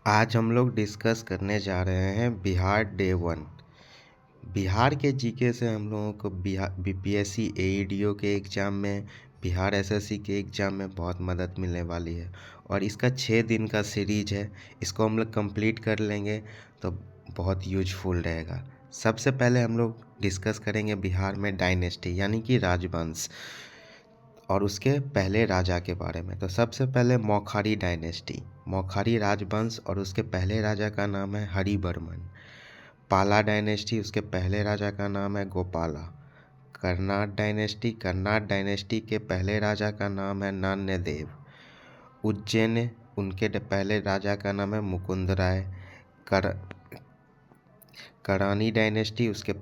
आज हम लोग डिस्कस करने जा रहे हैं बिहार डे वन। बिहार के जीके से हम लोगों को बिहार बीपीएससी एईडीओ के एग्ज़ाम में, बिहार एसएससी के एग्ज़ाम में बहुत मदद मिलने वाली है। और इसका 6 दिन का सीरीज है, इसको हम लोग कंप्लीट कर लेंगे तो बहुत यूजफुल रहेगा। सबसे पहले हम लोग डिस्कस करेंगे बिहार में डायनेस्टी यानी कि राजवंश और उसके पहले राजा के बारे में। तो सबसे पहले मौखारी डायनेस्टी, मौखारी राजवंश और उसके पहले राजा का नाम है हरिवर्मन। पाला डायनेस्टी, उसके पहले राजा का नाम है गोपाला। कर्नाट डायनेस्टी, कर्नाट डायनेस्टी के पहले राजा का नाम है नान्यदेव। उज्जैन, उनके पहले राजा का नाम है मुकुंद राय। कर करानी डायनेस्टी, उसके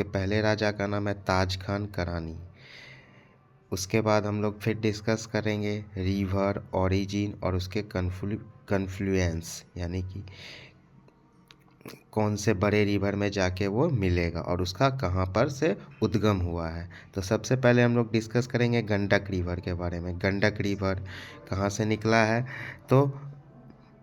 पहले राजा का नाम है ताज खान करानी। उसके बाद हम लोग फिर डिस्कस करेंगे रिवर ओरिजिन और उसके कन्फ्लुएंस यानी कि कौन से बड़े रिवर में जाके वो मिलेगा और उसका कहाँ पर से उद्गम हुआ है। तो सबसे पहले हम लोग डिस्कस करेंगे गंडक रिवर के बारे में। गंडक रिवर कहाँ से निकला है? तो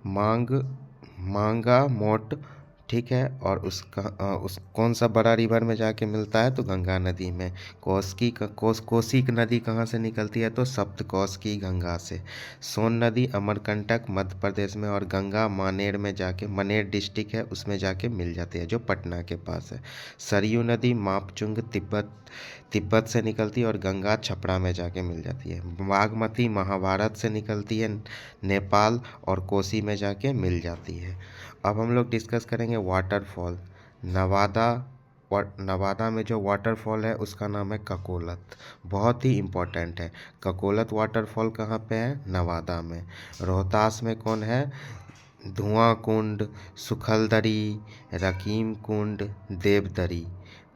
मांगा मोट, ठीक है। और उस कौन सा बड़ा रिवर में जाके मिलता है? तो गंगा नदी में। कोसी नदी कहाँ से निकलती है? तो सप्तकोशी गंगा से। सोन नदी अमरकंटक मध्य प्रदेश में, और गंगा मानेर में जाके, मनेर डिस्ट्रिक्ट है उसमें जाके मिल जाती है जो पटना के पास है। सरयू नदी मापचुंग तिब्बत से निकलती है और गंगा छपरा में जाके मिल जाती है। बागमती महाभारत से निकलती है नेपाल और कोसी में जाके मिल जाती है। अब हम लोग डिस्कस करेंगे वाटरफॉल। नवादा में जो वाटरफॉल है उसका नाम है ककोलत, बहुत ही इम्पोर्टेंट है। ककोलत वाटरफॉल कहाँ पे है? नवादा में। रोहतास में कौन है? धुआं कुंड, सुखलदरी, रकीम कुंड, देवदरी।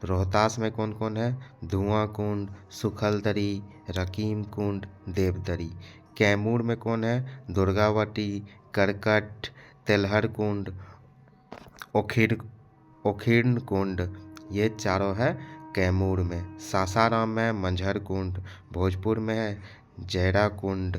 रोहतास में कौन कौन है? धुआं कुंड, सुखलदरी, रकीम कुंड, देवदरी। कैमूर में कौन है? दुर्गावती, करकट, तेलहर कुंड, ओखीर्ण कुंड, ये चारों है कैमूर में। सासाराम में मंझर कुंड, भोजपुर में है जैरा कुंड।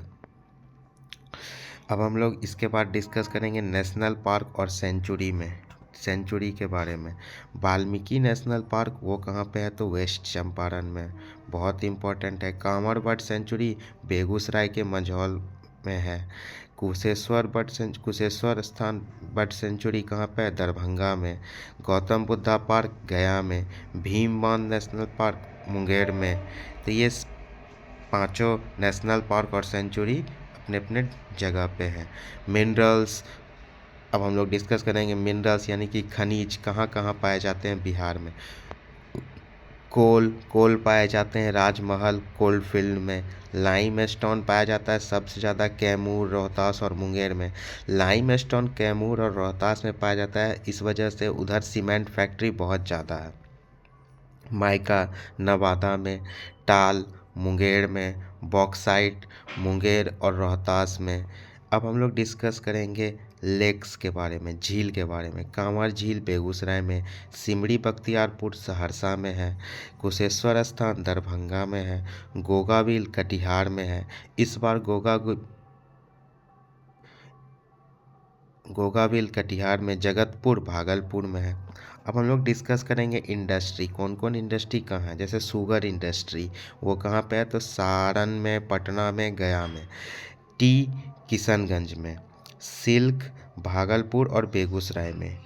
अब हम लोग इसके बाद डिस्कस करेंगे नेशनल पार्क और सेंचुरी के बारे में। वाल्मीकि नेशनल पार्क वो कहाँ पे है? तो वेस्ट चंपारण में, बहुत इम्पोर्टेंट है। कांवर बर्ड सेंचुरी बेगूसराय के मंझौल में है। कुशेश्वर स्थान बर्ड सेंचुरी कहाँ पे है? दरभंगा में। गौतम बुद्धा पार्क गया में। भीमबांध नेशनल पार्क मुंगेर में। तो ये पांचों नेशनल पार्क और सेंचुरी अपने अपने जगह पे हैं। मिनरल्स, अब हम लोग डिस्कस करेंगे मिनरल्स यानी कि खनिज कहाँ कहाँ पाए जाते हैं बिहार में। कोल पाए जाते हैं राजमहल कोल्ड फील्ड में। लाइम स्टोन पाया जाता है सबसे ज़्यादा कैमूर, रोहतास और मुंगेर में। लाइम स्टोन कैमूर और रोहतास में पाया जाता है, इस वजह से उधर सीमेंट फैक्ट्री बहुत ज़्यादा है। माइका नवादा में, टाल मुंगेर में, बॉक्साइट मुंगेर और रोहतास में। अब हम लोग डिस्कस करेंगे लेक्स के बारे में, झील के बारे में। कांवर झील बेगूसराय में, सिमरी बख्तियारपुर सहरसा में है, कुशेश्वर स्थान दरभंगा में है, गोगाविल कटिहार में है। इस बार गोगाविल कटिहार में, जगतपुर भागलपुर में है। अब हम लोग डिस्कस करेंगे इंडस्ट्री, कौन कौन इंडस्ट्री कहाँ है। जैसे शुगर इंडस्ट्री वो कहाँ पे है? तो सारण में, पटना में, गया में। टी किशनगंज में। सिल्क भागलपुर और बेगूसराय में।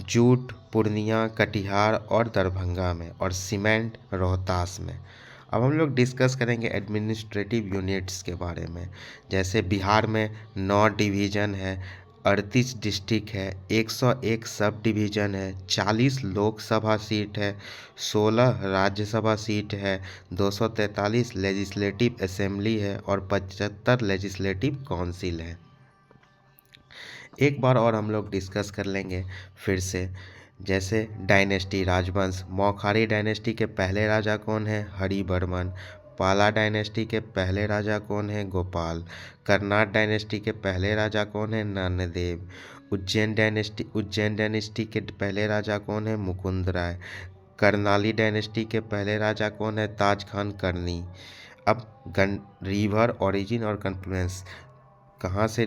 जूट पूर्णिया, कटिहार और दरभंगा में। और सीमेंट रोहतास में। अब हम लोग डिस्कस करेंगे एडमिनिस्ट्रेटिव यूनिट्स के बारे में। जैसे बिहार में 9 डिवीज़न है, 38 डिस्ट्रिक्ट है, 101 सब डिवीज़न है, 40 लोकसभा सीट है, 16 राज्यसभा सीट है, 243 लेजिस्लेटिव असेंबली है और 75 लेजिस्लेटिव काउंसिल है। एक बार और हम लोग डिस्कस कर लेंगे फिर से। जैसे डायनेस्टी राजवंश, मौखारी डायनेस्टी के पहले राजा कौन है? हरिवर्मन। पाला डायनेस्टी के पहले राजा कौन है? गोपाल। कर्नाट डायनेस्टी के पहले राजा कौन है? नान्यदेव। उज्जैन डायनेस्टी के पहले राजा कौन है? मुकुंद राय। करनाली डायनेस्टी के पहले राजा कौन है? ताज खान करनी। अब रिवर ओरिजिन और कन्फ्लुएंस, कहाँ से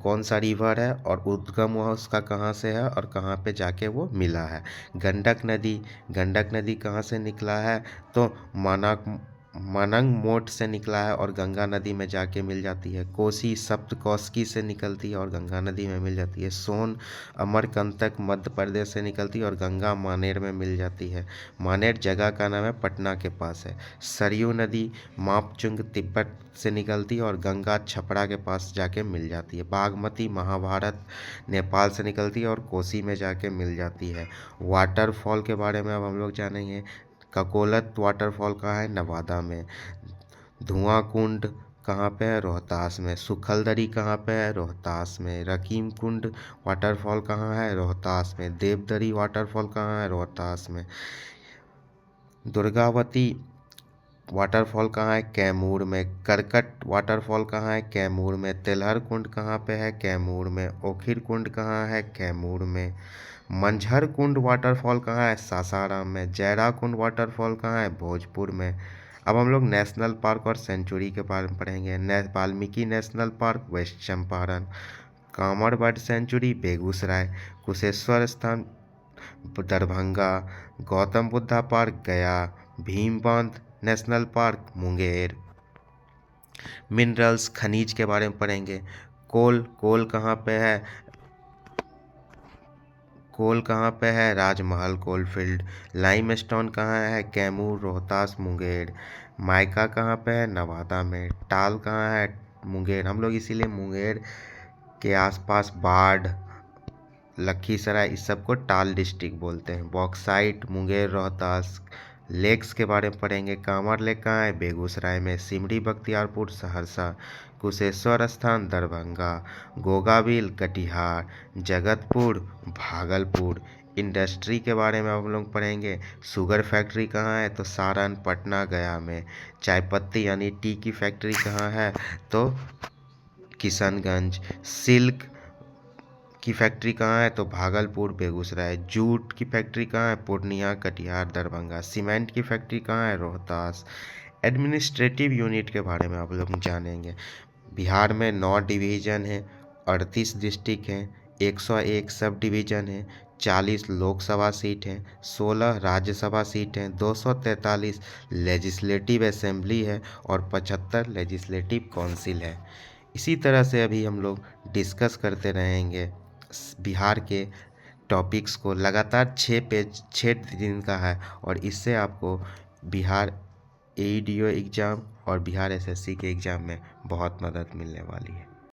कौन सा रिवर है और उद्गम हुआ उसका कहाँ से है और कहाँ पे जाके वो मिला है। गंडक नदी कहाँ से निकला है तो मनंग मोट से निकला है और गंगा नदी में जाके मिल जाती है। कोसी सप्तकोशी से निकलती है और गंगा नदी में मिल जाती है। सोन अमरकंटक मध्य प्रदेश से निकलती है और गंगा मानेर में मिल जाती है। मानेर जगह का नाम है, पटना के पास है। सरयू नदी मापचुंग तिब्बत से निकलती है और गंगा छपरा के पास जाके मिल जाती है। बागमती महाभारत नेपाल से निकलती है और कोसी में जाके मिल जाती है। वाटरफॉल के बारे में अब हम लोग जानेंगे। ककोलत वाटरफॉल कहाँ है, नवादा में। धुआं कुंड कहाँ पे है, रोहतास में। सुखलदरी कहाँ पे है, रोहतास में। रकीम कुंड वाटरफॉल कहाँ है, रोहतास में। देवदरी वाटरफॉल कहाँ है, रोहतास में। दुर्गावती वाटरफॉल कहाँ है, कैमूर में। करकट वाटरफॉल कहाँ है, कैमूर में। तेलहर कुंड कहाँ पे है, कैमूर में। ओखिर कुंड कहाँ है, कैमूर में। मंझर कुंड वाटरफॉल कहाँ है, सासाराम में। जैरा कुंड वाटरफॉल कहाँ है, भोजपुर में। अब हम लोग नेशनल पार्क और सेंचुरी के बारे में पढ़ेंगे। Valmiki national park west Champaran. Kanwar bird sanctuary Begusarai. Kusheshwar Sthan Darbhanga. Gautam Buddha park गया। भीम बांध नेशनल पार्क मुंगेर। मिनरल्स खनिज के बारे में पढ़ेंगे। कोल कहाँ पे है, राजमहल कोलफील्ड। लाइमस्टोन कहाँ है, कैमूर रोहतास मुंगेर। माइका कहाँ पे है, नवादा में। टाल कहाँ है, मुंगेर। हम लोग इसीलिए मुंगेर के आसपास बाढ़, लखीसराय इस सब को टाल डिस्ट्रिक्ट बोलते हैं। बॉक्साइट मुंगेर रोहतास। लेक्स के बारे में पढ़ेंगे। कांवर लेक कहाँ है, बेगूसराय में। सिमरी बख्तियारपुर सहरसा। कुशेश्वर स्थान दरभंगा। गोगाबिल कटिहार। जगतपुर भागलपुर। इंडस्ट्री के बारे में हम लोग पढ़ेंगे। शुगर फैक्ट्री कहाँ है तो सारण पटना गया में। चाय पत्ती यानी टी की फैक्ट्री कहाँ है तो किशनगंज। सिल्क की फैक्ट्री कहाँ है तो भागलपुर बेगूसराय। जूट की फैक्ट्री कहाँ है, पूर्णिया कटिहार दरभंगा। सीमेंट की फैक्ट्री कहाँ है, रोहतास। एडमिनिस्ट्रेटिव यूनिट के बारे में आप लोग जानेंगे। बिहार में 9 डिवीज़न है, 38 डिस्ट्रिक्ट हैं, 101 सब डिवीज़न है, 40 लोकसभा सीट हैं, 16 राज्यसभा सीट हैं, 243 लेजिस्लेटिव असेंबली है और 75 लेजिस्लेटिव काउंसिल है। इसी तरह से अभी हम लोग डिस्कस करते रहेंगे बिहार के टॉपिक्स को। लगातार 6 दिन का है और इससे आपको बिहार AEDO एग्ज़ाम और बिहार SSC के एग्ज़ाम में बहुत मदद मिलने वाली है।